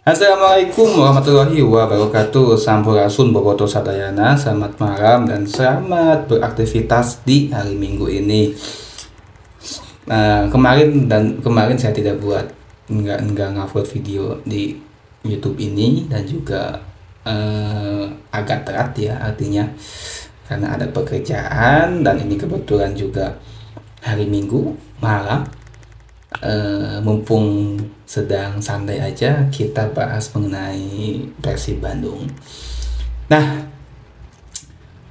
Assalamualaikum warahmatullahi wabarakatuh. Sampurasun Boboto Sadayana. Selamat malam dan selamat beraktivitas di hari Minggu ini. Kemarin saya tidak buat nggak ngupload video di YouTube ini, dan juga agak telat ya, artinya karena ada pekerjaan, dan ini kebetulan juga hari Minggu malam. Mumpung sedang santai aja, kita bahas mengenai Persib Bandung. Nah,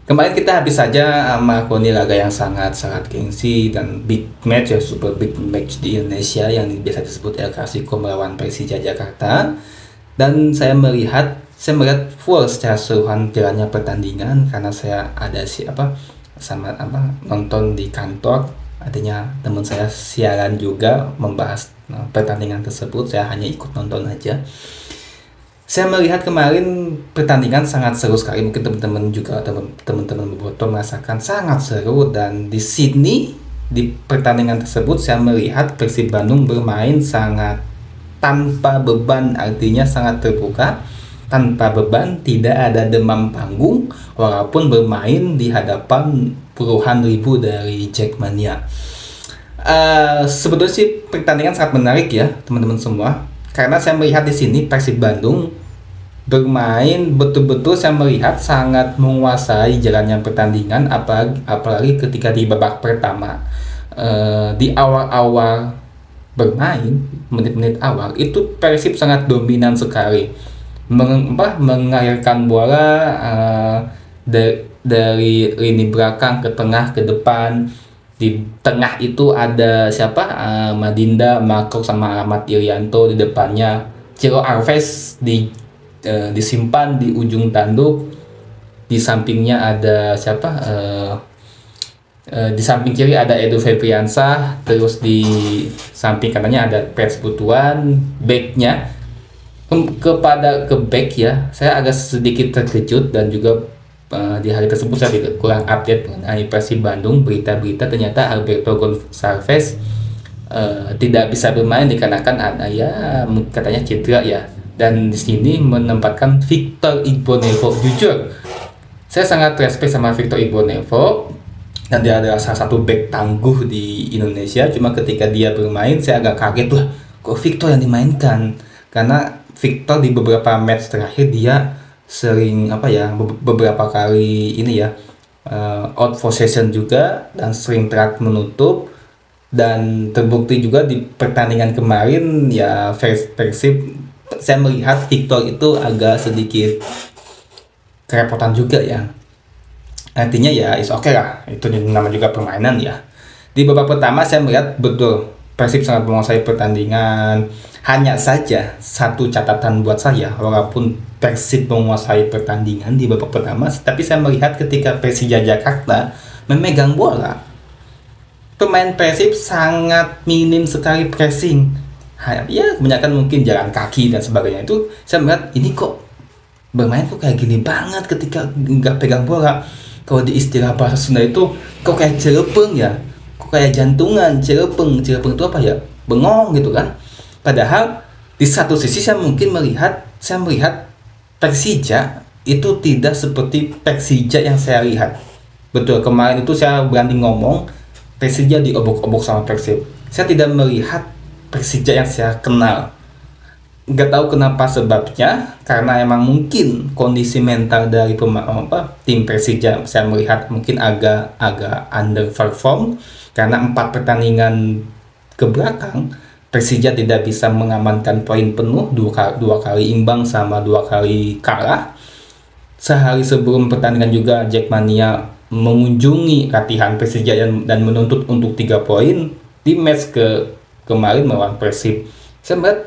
kemarin kita habis saja melakoni laga yang sangat gengsi dan big match ya, super big match di Indonesia yang biasa disebut El Clasico melawan Persija Jakarta. Dan saya melihat full secara keseluruhan jalannya pertandingan, karena saya ada nonton di kantor. Artinya teman saya siaran juga membahas pertandingan tersebut, saya hanya ikut nonton aja. Saya melihat kemarin pertandingan sangat seru sekali. Mungkin teman-teman juga, teman-teman Boboto merasakan sangat seru. Dan di sini, di pertandingan tersebut, saya melihat Persib Bandung bermain sangat tanpa beban, artinya sangat terbuka, tanpa beban, tidak ada demam panggung, walaupun bermain di hadapan puluhan ribu dari Jackmania. Sebetulnya sih pertandingan sangat menarik ya teman-teman semua, karena saya melihat di sini Persib Bandung bermain betul-betul, saya melihat sangat menguasai jalannya pertandingan, apalagi ketika di babak pertama. Di awal-awal bermain, menit-menit awal itu Persib sangat dominan sekali, mengalirkan bola dari lini belakang ke tengah, ke depan. Di tengah itu ada Madinda, Marco sama Ahmad Irianto. Di depannya Ciro Alves disimpan di ujung tanduk. Di sampingnya ada di samping kiri ada Edu Febriansah, terus di samping kanannya ada Pets Butuan. Backnya ke back ya, saya agak sedikit terkejut, dan juga di hari tersebut saya kurang update mengenai Persib Bandung. Berita-berita ternyata Alberto Gonçalves tidak bisa bermain dikarenakan ada katanya cedera ya. Dan di sini menempatkan Victor Igbonevo. Jujur, saya sangat respect sama Victor Igbonevo, dan dia adalah salah satu back tangguh di Indonesia. Cuma ketika dia bermain, saya agak kaget, wah kok Victor yang dimainkan, karena Victor di beberapa match terakhir dia sering beberapa kali out possession juga, dan sering telat menutup. Dan terbukti juga di pertandingan kemarin ya, Persib, saya melihat Victor itu agak sedikit kerepotan juga ya. Artinya ya is okay lah, itu namanya juga permainan ya. Di babak pertama saya melihat betul Persib sangat menguasai pertandingan. Hanya saja satu catatan buat saya, walaupun Persib menguasai pertandingan di babak pertama, tapi saya melihat ketika Persija Jakarta memegang bola, pemain Persib sangat minim sekali pressing. Ya kebanyakan mungkin jalan kaki dan sebagainya. Itu saya melihat ini kok bermain kok kayak gini banget ketika nggak pegang bola. Kalau di istilah bahasa Sunda itu kok kayak celepeng ya, kok kayak jantungan. Celepeng itu apa ya, bengong gitu kan. Padahal di satu sisi saya melihat Persija itu tidak seperti Persija yang saya lihat. Betul, kemarin itu saya berani ngomong Persija diobok-obok sama Persib. Saya tidak melihat Persija yang saya kenal. Nggak tahu kenapa sebabnya, karena emang mungkin kondisi mental dari tim Persija saya melihat mungkin agak underperform, karena 4 pertandingan ke belakang Persija tidak bisa mengamankan poin penuh, dua kali imbang sama 2 kali kalah. Sehari sebelum pertandingan juga Jackmania mengunjungi latihan Persija dan menuntut untuk 3 poin di match kemarin melawan Persib. Saya melihat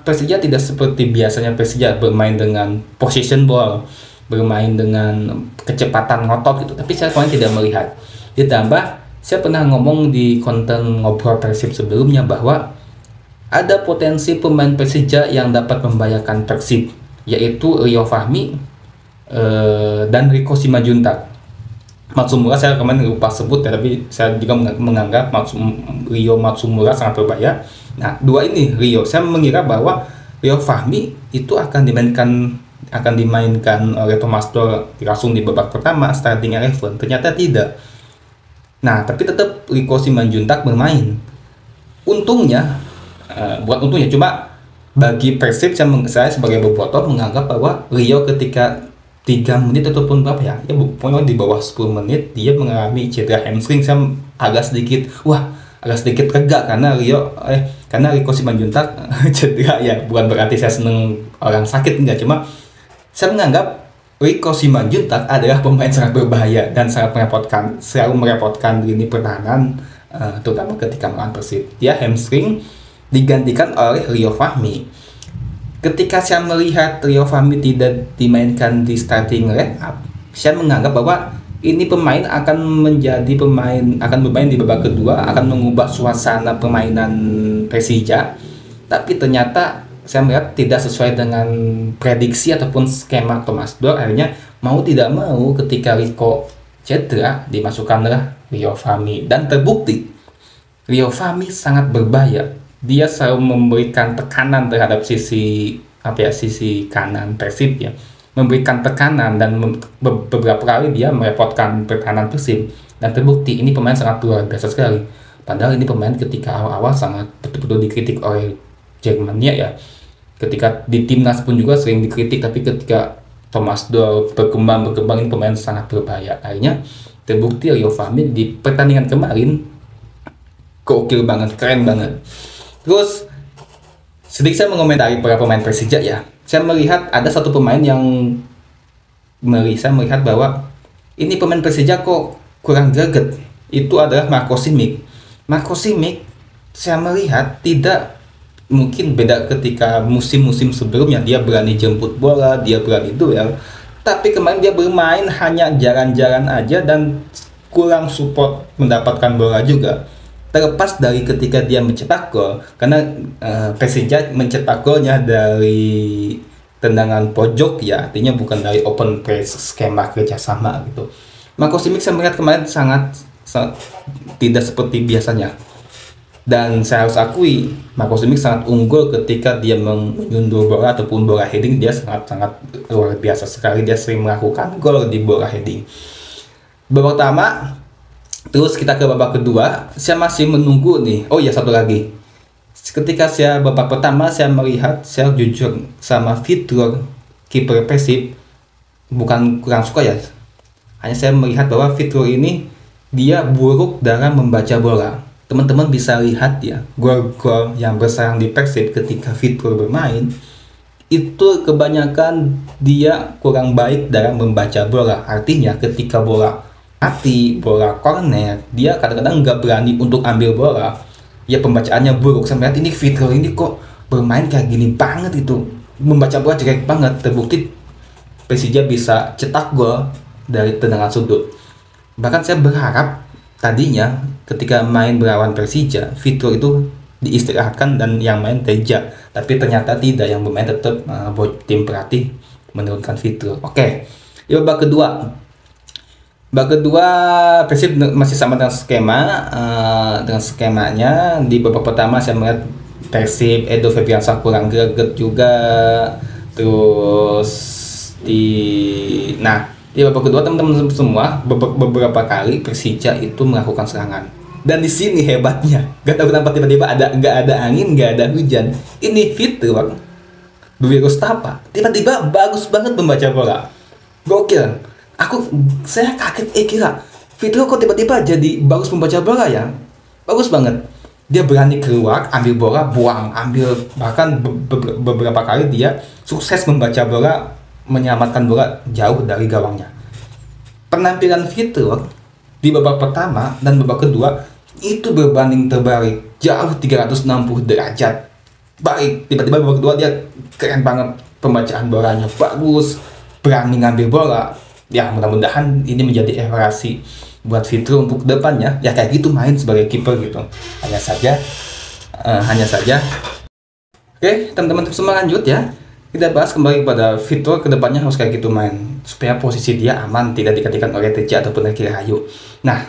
Persija tidak seperti biasanya. Persija bermain dengan possession ball, bermain dengan kecepatan ngotot gitu, tapi saya kemarin tidak melihat. Ditambah saya pernah ngomong di konten ngobrol Persib sebelumnya bahwa ada potensi pemain Persija yang dapat membahayakan Persib, yaitu Rio Fahmi dan Rico Simajuntak. Matsumura saya kemarin lupa sebut, tapi saya juga menganggap Rio Matsumura sangat berbahaya. Nah, dua ini Rio, saya mengira bahwa Rio Fahmi itu akan dimainkan oleh Thomas Doll langsung di babak pertama starting 11. Ternyata tidak. Nah, tapi tetap Rico Simanjuntak bermain. Untungnya, bukan untungnya, cuma bagi Persib saya sebagai bobotoh menganggap bahwa Rio ketika 3 menit ataupun berapa ya, pokoknya di bawah 10 menit dia mengalami cedera hamstring. Saya agak sedikit lega karena Rico Simanjuntak cedera ya. Bukan berarti saya seneng orang sakit, enggak, cuma saya menganggap Rico Simanjuntak adalah pemain sangat berbahaya dan selalu merepotkan lini pertahanan, terutama ketika melawan Persib. Dia hamstring digantikan oleh Rio Fahmi. Ketika saya melihat Rio Fahmi tidak dimainkan di starting lineup, saya menganggap bahwa ini pemain akan bermain di babak kedua, akan mengubah suasana permainan Persija. Tapi ternyata saya melihat tidak sesuai dengan prediksi ataupun skema Thomas Doll. Akhirnya mau tidak mau ketika Rico cedera dimasukkanlah Rio Fahmi, dan terbukti Rio Fahmi sangat berbahaya. Dia selalu memberikan tekanan terhadap sisi kanan Persib ya, memberikan tekanan dan beberapa kali dia merepotkan pertahanan Persib, dan terbukti ini pemain sangat luar biasa sekali. Padahal ini pemain ketika awal-awal sangat betul-betul dikritik oleh Jermania ya. Ketika di timnas pun juga sering dikritik, tapi ketika Thomas Doll berkembang ini pemain sangat berbahaya. Akhirnya terbukti Rio Fahmi di pertandingan kemarin gokil banget, keren banget. Terus sedikit saya mengomentari para pemain Persija ya. Saya melihat ada satu pemain yang saya melihat bahwa ini pemain Persija kok kurang greget. Itu adalah Marco Simic. Marco Simic saya melihat tidak, mungkin beda ketika musim-musim sebelumnya dia berani jemput bola, dia berani duel. Tapi kemarin dia bermain hanya jalan-jalan aja dan kurang support mendapatkan bola juga. Terlepas dari ketika dia mencetak gol, karena Persija mencetak golnya dari tendangan pojok ya, artinya bukan dari open press skema kerjasama gitu. Marco Simic saya melihat kemarin sangat tidak seperti biasanya. Dan saya harus akui, Marco Simic sangat unggul ketika dia menyundul bola ataupun bola heading. Dia sangat luar biasa sekali. Dia sering melakukan gol di bola heading. Babak pertama, terus kita ke babak kedua. Saya masih menunggu nih. Oh ya, satu lagi. Ketika saya babak pertama, saya jujur sama fitur kiper Persib, bukan kurang suka ya. Hanya saya melihat bahwa fitur ini dia buruk dalam membaca bola. Teman-teman bisa lihat ya, gol-gol yang bersarang di Persib ketika Fitur bermain, itu kebanyakan dia kurang baik dalam membaca bola. Artinya ketika bola mati, bola corner, dia kadang-kadang nggak berani untuk ambil bola. Ya pembacaannya buruk. Saya melihat ini Fitur ini kok bermain kayak gini banget itu. Membaca bola jelek banget. Terbukti Persija bisa cetak gol dari tendangan sudut. Bahkan saya berharap tadinya ketika main melawan Persija, Fitur itu diistirahatkan dan yang main Teja. Tapi ternyata tidak, yang bermain tetap tim pelatih menurunkan Fitur. Oke, di babak kedua. Babak kedua Persib masih sama dengan skemanya. Di babak pertama saya melihat Persib Edo Febriansah kurang greget juga. Terus di babak kedua teman-teman semua beberapa kali Persija itu melakukan serangan. Dan di sini hebatnya, gak tahu kenapa tiba-tiba nggak ada angin, nggak ada hujan. Ini Fitur Dwi Rustapa tiba-tiba bagus banget membaca bola, gokil. Saya kaget, kira Fitur kok tiba-tiba jadi bagus membaca bola ya, bagus banget. Dia berani keluar, ambil bola, buang, bahkan beberapa kali dia sukses membaca bola, menyelamatkan bola jauh dari gawangnya. Penampilan Fitur di babak pertama dan babak kedua itu berbanding terbalik, jauh 360 derajat. Baik, tiba-tiba babak kedua dia keren banget, pembacaan bolanya bagus, berani ngambil bola. Ya mudah-mudahan ini menjadi evaluasi buat Fitur untuk depannya. Ya kayak gitu main sebagai kiper gitu. Hanya saja. Oke, teman-teman semua lanjut ya. Kita bahas kembali pada Fitur kedepannya harus kayak gitu main supaya posisi dia aman, tidak digantikan oleh Teja ataupun Ricky Rahayu. Nah,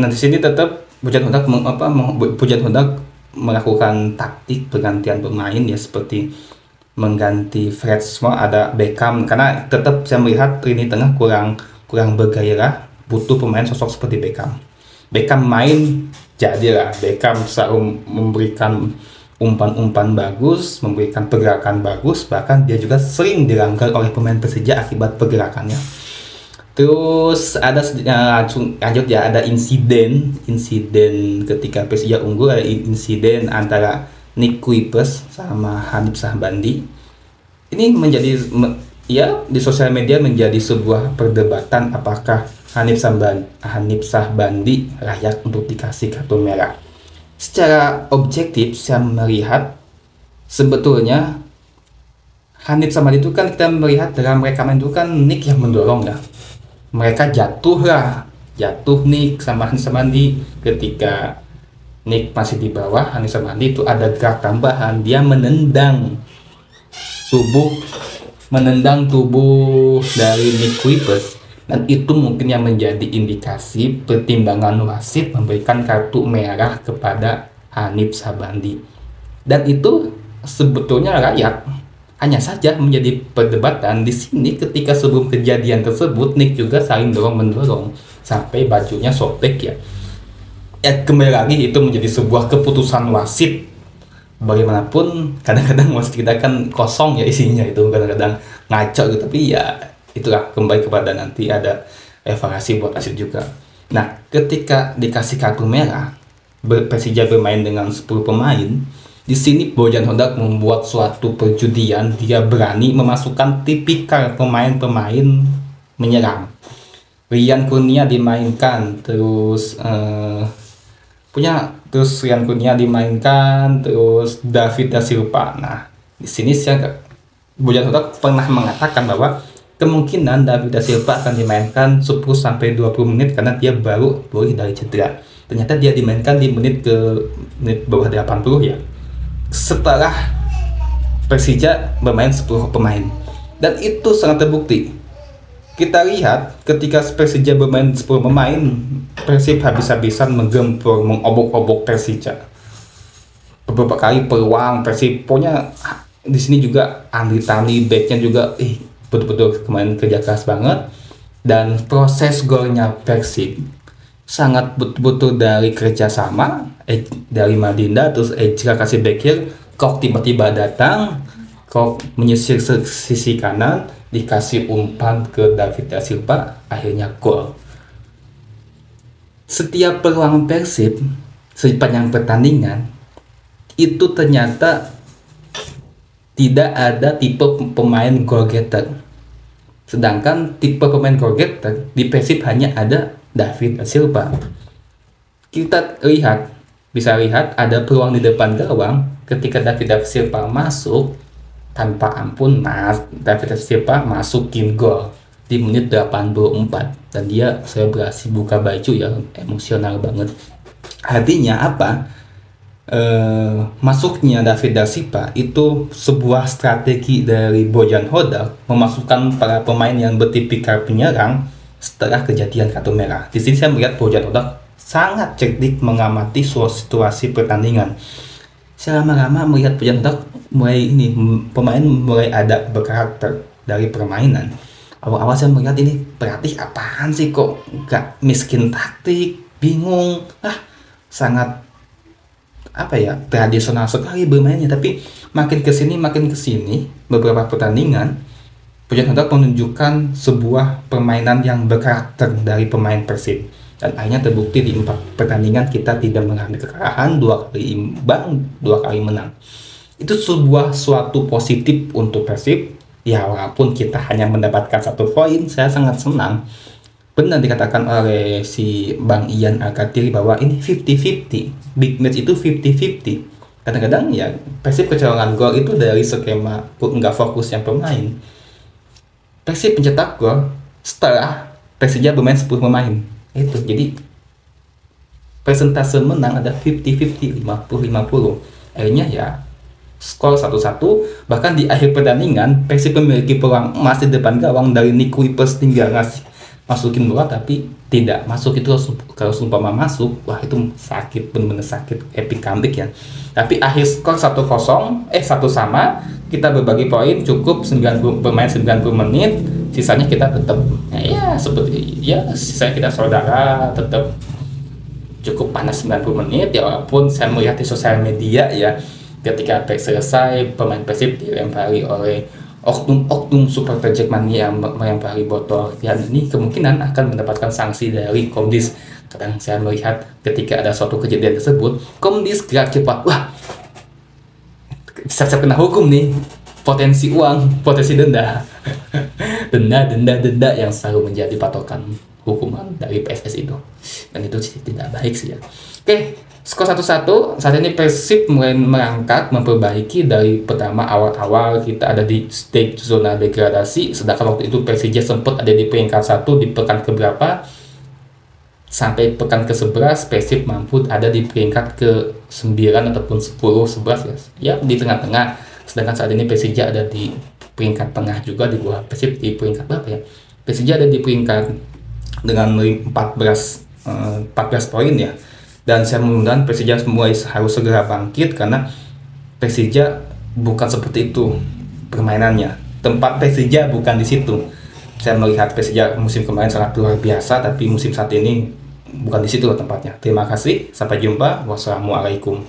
nanti sini tetap Pujan Hondak melakukan taktik pergantian pemain ya, seperti mengganti Fred semua, ada Beckham, karena tetap saya melihat lini tengah kurang bergairah, butuh pemain sosok seperti Beckham. Beckham main jadilah Beckham selalu memberikan umpan-umpan bagus, memberikan pergerakan bagus, bahkan dia juga sering dilanggar oleh pemain Persija akibat pergerakannya. Terus ada langsung lanjut ya, ada insiden ketika Persija unggul, ada insiden antara Nick Kuipers sama Hanif Syahbandi. Ini menjadi ya di sosial media menjadi sebuah perdebatan, apakah Hanif Syahbandi layak untuk dikasih kartu merah. Secara objektif saya melihat sebetulnya Hanif Syahbandi itu kan, kita melihat dalam rekaman itu kan Nick yang mendorong ya. Mereka jatuh Nick sama Hanif Syahbandi. Ketika Nick masih di bawah, Hanif Syahbandi itu ada gerak tambahan, dia menendang tubuh dari Nick Kuipers, dan itu mungkin yang menjadi indikasi pertimbangan wasit memberikan kartu merah kepada Hanif Syahbandi. Dan itu sebetulnya layak. Hanya saja menjadi perdebatan di sini ketika sebelum kejadian tersebut Nick juga saling dorong-mendorong sampai bajunya sobek ya. Ya kembali lagi itu menjadi sebuah keputusan wasit. Bagaimanapun kadang-kadang wasit kita kan kosong ya isinya, itu kadang-kadang ngaco gitu, tapi ya itulah kembali kepada nanti ada evaluasi buat wasit juga. Nah, ketika dikasih kartu merah, Persija bermain dengan 10 pemain. Di sini Bojan Hodak membuat suatu perjudian, dia berani memasukkan tipikal pemain-pemain menyerang. Rian Kurnia dimainkan, terus Rian Kurnia dimainkan, terus David Da Silva. Nah, di sini Bojan Hodak pernah mengatakan bahwa kemungkinan David Da Silva akan dimainkan 10-20 menit karena dia baru pulih dari cedera. Ternyata dia dimainkan di menit bawah 80 ya. Setelah Persija bermain 10 pemain, dan itu sangat terbukti. Kita lihat ketika Persija bermain 10 pemain, Persib habis-habisan menggempur, mengobok-obok Persija. Beberapa kali peluang Persib, pokoknya di sini juga Andri Tani backnya juga betul-betul kemarin kerja keras banget. Dan proses golnya Persib sangat betul-betul dari kerjasama dari Madinda, terus Ejra kasih backir, Kok tiba-tiba datang, Kok menyisir sisi kanan, dikasih umpan ke David Da Silva, akhirnya gol. Setiap peluang Persib sepanjang pertandingan itu ternyata tidak ada tipe pemain goal getter. Sedangkan tipe pemain goal getter di Persib hanya ada David Da Silva. Kita bisa lihat ada peluang di depan gawang ketika David Da Silva masuk, tanpa ampun David Da Silva masukin gol di menit 84, dan dia selebrasi buka baju ya, emosional banget. Artinya apa? Masuknya David Da Silva itu sebuah strategi dari Bojan Hodak memasukkan para pemain yang bertipikal penyerang setelah kejadian kartu merah. Di sini saya melihat Bojan Hodak sangat cerdik mengamati situasi pertandingan. Saya lama-lama melihat Bojan Hodak pemain mulai ada berkarakter dari permainan. Awal-awal saya melihat ini pelatih apaan sih, kok gak miskin taktik, bingung, sangat tradisional sekali bermainnya. Tapi makin kesini beberapa pertandingan Bojan Hodak menunjukkan sebuah permainan yang berkarakter dari pemain Persib, dan akhirnya terbukti di 4 pertandingan kita tidak mengalami kekalahan, 2 kali imbang, 2 kali menang. Itu suatu positif untuk Persib ya, walaupun kita hanya mendapatkan 1 poin. Saya sangat senang. Benar dikatakan oleh si Bang Ian Alkatiri bahwa ini 50-50, big match itu 50-50. Kadang-kadang ya Persib kecolongan gol itu dari skema nggak fokusnya pemain. Persib pencetak gol setelah Persija bermain 10 pemain. Itu jadi persentase menang ada 50-50, 50-50. Akhirnya ya skor 1-1. Bahkan di akhir pertandingan Persib memiliki peluang emas di depan gawang dari Nick Kuipers, tinggal ngasih masukin bola tapi tidak masuk. Itu kalau umpama masuk, wah itu sakit, bener-bener sakit, epic comeback ya. Tapi akhir skor 1-0, 1-1, kita berbagi poin cukup 90, bermain 90 menit, sisanya kita tetap ya seperti ya sisanya kita saudara, tetap cukup panas 90 menit ya. Walaupun saya melihat di sosial media ya, ketika selesai pemain Persib dilempari oleh oknum supporter Jackmania yang melempari botol, dan ini kemungkinan akan mendapatkan sanksi dari Komdis. Kadang saya melihat ketika ada suatu kejadian tersebut, Komdis gerak cepat, wah bisa kena hukum nih, potensi uang, potensi denda. denda yang selalu menjadi patokan hukuman dari PSS itu, dan itu tidak baik sih ya. Oke, skor 1-1. Saat ini Persib mulai merangkak, memperbaiki. Dari pertama awal-awal kita ada di stage zona degradasi, sedangkan waktu itu Persija sempat ada di peringkat 1 di pekan keberapa, sampai pekan ke-11 Persib mampu ada di peringkat ke-9 ataupun 10-11 ya. Ya di tengah-tengah. Sedangkan saat ini Persija ada di peringkat tengah juga, di bawah Persib di peringkat berapa ya? Persija ada di peringkat dengan 14 poin ya. Dan saya mudah-mudahan Persija mulai harus segera bangkit, karena Persija bukan seperti itu permainannya. Tempat Persija bukan di situ. Saya melihat Persija musim kemarin sangat luar biasa, tapi musim saat ini bukan di situ tempatnya. Terima kasih, sampai jumpa. Wassalamualaikum.